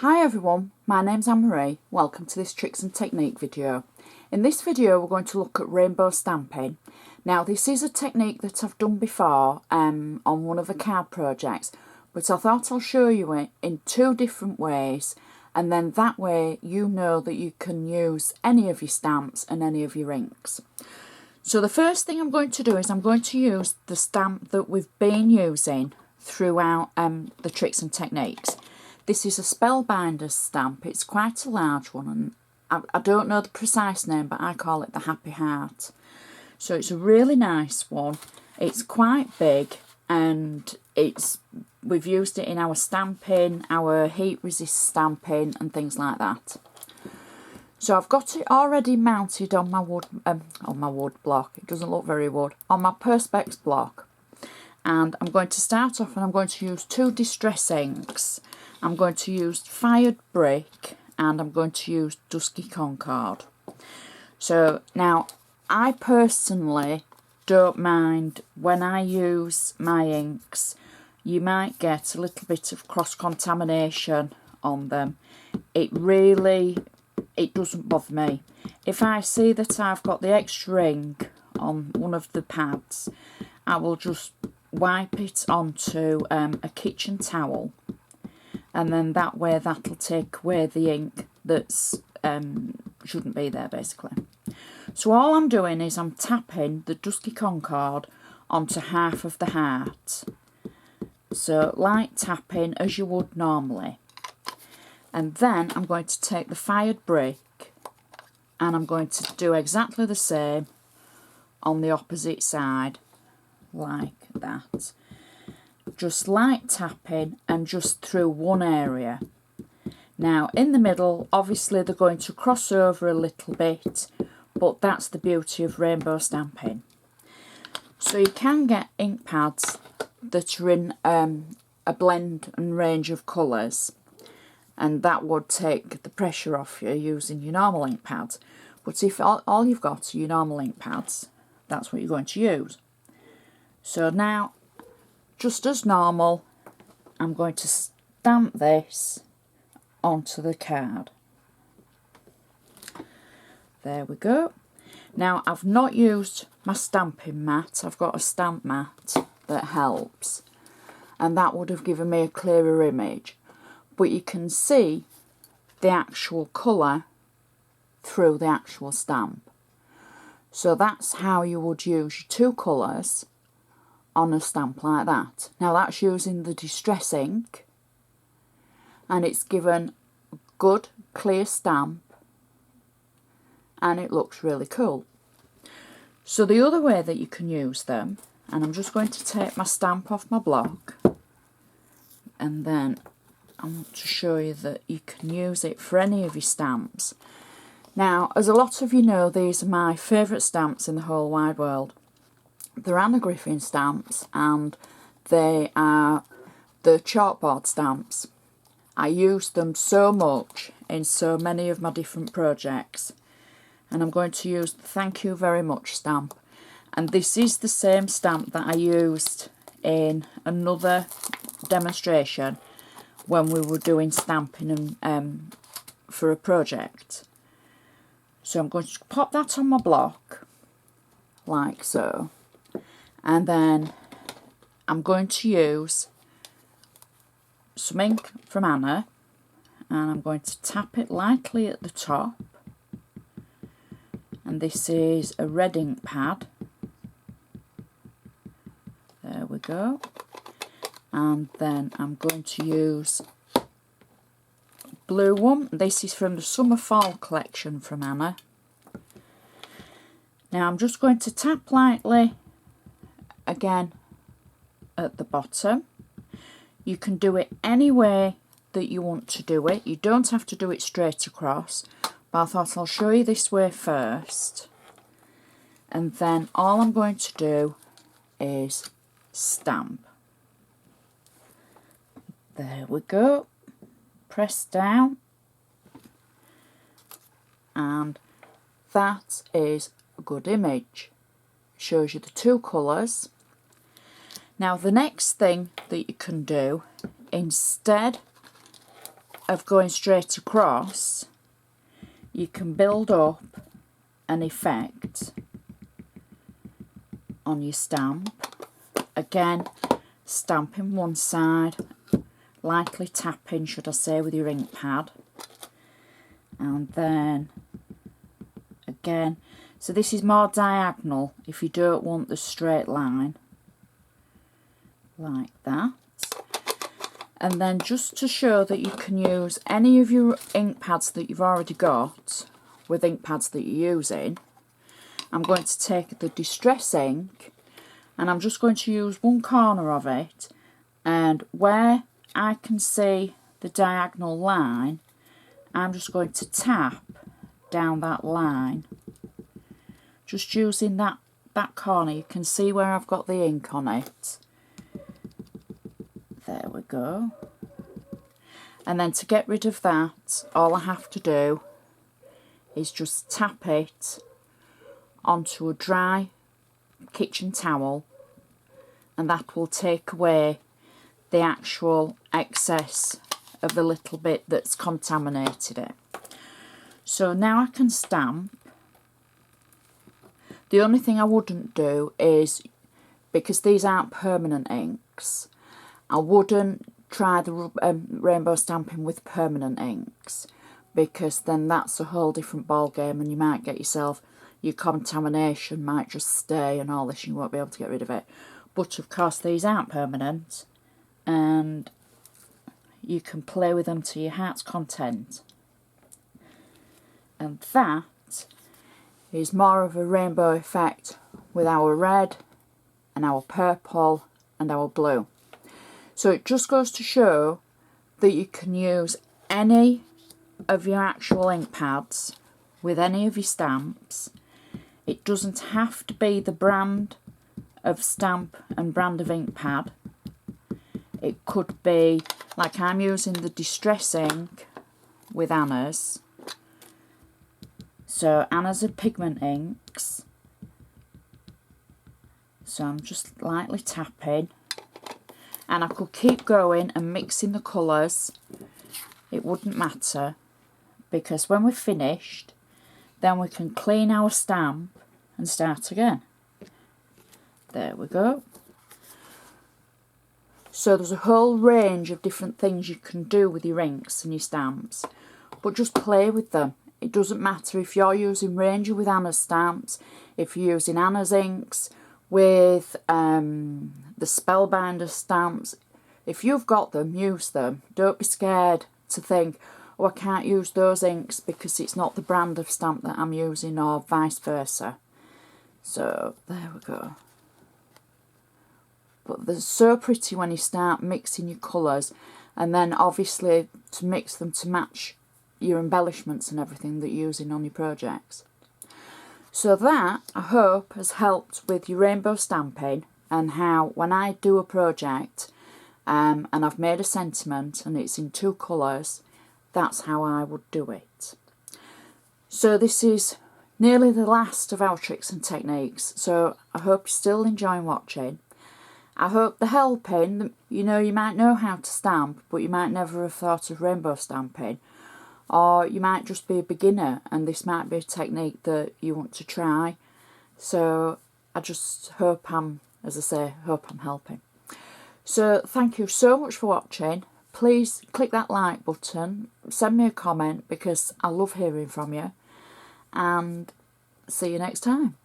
Hi everyone, my name's Anne-Marie. Welcome to this tricks and technique video. In this video we're going to look at rainbow stamping. Now this is a technique that I've done before on one of the card projects, but I thought I'll show you it in two different ways, and then that way you know that you can use any of your stamps and any of your inks. So the first thing I'm going to do is I'm going to use the stamp that we've been using throughout the tricks and techniques. This is a Spellbinders stamp. It's quite a large one, and I don't know the precise name, but I call it the Happy Heart. So it's a really nice one. It's quite big, and we've used it in our stamping, our heat resist stamping and things like that. So I've got it already mounted on my wood block. It doesn't look very wood. On my Perspex block. And I'm going to start off and I'm going to use two distress inks. I'm going to use Fired Brick and I'm going to use Dusky Concord. So now I personally don't mind when I use my inks. You might get a little bit of cross-contamination on them. It doesn't bother me. If I see that I've got the extra ink on one of the pads, I will just wipe it onto a kitchen towel, and then that way that'll take away the ink that's shouldn't be there basically. So all I'm doing is I'm tapping the Dusky Concord onto half of the heart, so light tapping as you would normally, and then I'm going to take the Fired Brick and I'm going to do exactly the same on the opposite side, like that. Just light tapping and just through one area. Now in the middle, obviously they're going to cross over a little bit, but that's the beauty of rainbow stamping. So you can get ink pads that are in a blend and range of colours, and that would take the pressure off you using your normal ink pads. But if all you've got are your normal ink pads, that's what you're going to use. So now, just as normal, I'm going to stamp this onto the card. There we go. Now I've not used my stamping mat. I've got a stamp mat that helps, and that would have given me a clearer image. But you can see the actual colour through the actual stamp. So that's how you would use your two colours on a stamp like that. Now that's using the distress ink, and it's given a good clear stamp, and it looks really cool. So the other way that you can use them, and I'm just going to take my stamp off my block, and then I want to show you that you can use it for any of your stamps. Now, as a lot of you know, these are my favourite stamps in the whole wide world. They're Anna Griffin stamps, and they are the chalkboard stamps. I use them so much in so many of my different projects, and I'm going to use the Thank You Very Much stamp. And this is the same stamp that I used in another demonstration when we were doing stamping and for a project. So I'm going to pop that on my block like so, and then I'm going to use some ink from Anna, and I'm going to tap it lightly at the top, and this is a red ink pad. There we go. And then I'm going to use blue one. This is from the Summer Fall collection from Anna. Now I'm just going to tap lightly again at the bottom. You can do it any way that you want to do it. You don't have to do it straight across, but I thought I'll show you this way first. And then all I'm going to do is stamp. There we go. Press down, and that is a good image. Shows you the two colours. Now the next thing that you can do, instead of going straight across, you can build up an effect on your stamp. Again, stamping one side, lightly tapping, should I say, with your ink pad, and then again. So this is more diagonal if you don't want the straight line, like that. And then just to show that you can use any of your ink pads that you've already got with ink pads that you're using, I'm going to take the Distress ink and I'm just going to use one corner of it, and where I can see the diagonal line, I'm just going to tap down that line. Just using that corner, you can see where I've got the ink on it. There we go. And then to get rid of that, all I have to do is just tap it onto a dry kitchen towel, and that will take away the actual excess of the little bit that's contaminated it. So now I can stamp. The only thing I wouldn't do is, because these aren't permanent inks, I wouldn't try the rainbow stamping with permanent inks, because then that's a whole different ball game, and you might get yourself, your contamination might just stay and all this, and you won't be able to get rid of it. But of course these aren't permanent, and you can play with them to your heart's content. And that is more of a rainbow effect with our red and our purple and our blue. So it just goes to show that you can use any of your actual ink pads with any of your stamps. It doesn't have to be the brand of stamp and brand of ink pad. It could be, like I'm using the Distress ink with Anna's. So Anna's are pigment inks. So I'm just lightly tapping. And I could keep going and mixing the colours. It wouldn't matter, because when we're finished, then we can clean our stamp and start again. There we go. So there's a whole range of different things you can do with your inks and your stamps, but just play with them. It doesn't matter if you're using Ranger with Anna's stamps, if you're using Anna's inks with the Spellbinder stamps. If you've got them, use them. Don't be scared to think, oh, I can't use those inks because it's not the brand of stamp that I'm using, or vice versa. So there we go. But they're so pretty when you start mixing your colours, and then obviously to mix them to match your embellishments and everything that you're using on your projects. So that, I hope, has helped with your rainbow stamping, and how when I do a project and I've made a sentiment and it's in two colours, that's how I would do it. So this is nearly the last of our tricks and techniques, so I hope you're still enjoying watching. I hope they're helping. You know, you might know how to stamp, but you might never have thought of rainbow stamping. Or you might just be a beginner and this might be a technique that you want to try. So I just hope as I say, hope I'm helping. So thank you so much for watching. Please click that like button, send me a comment because I love hearing from you, and see you next time.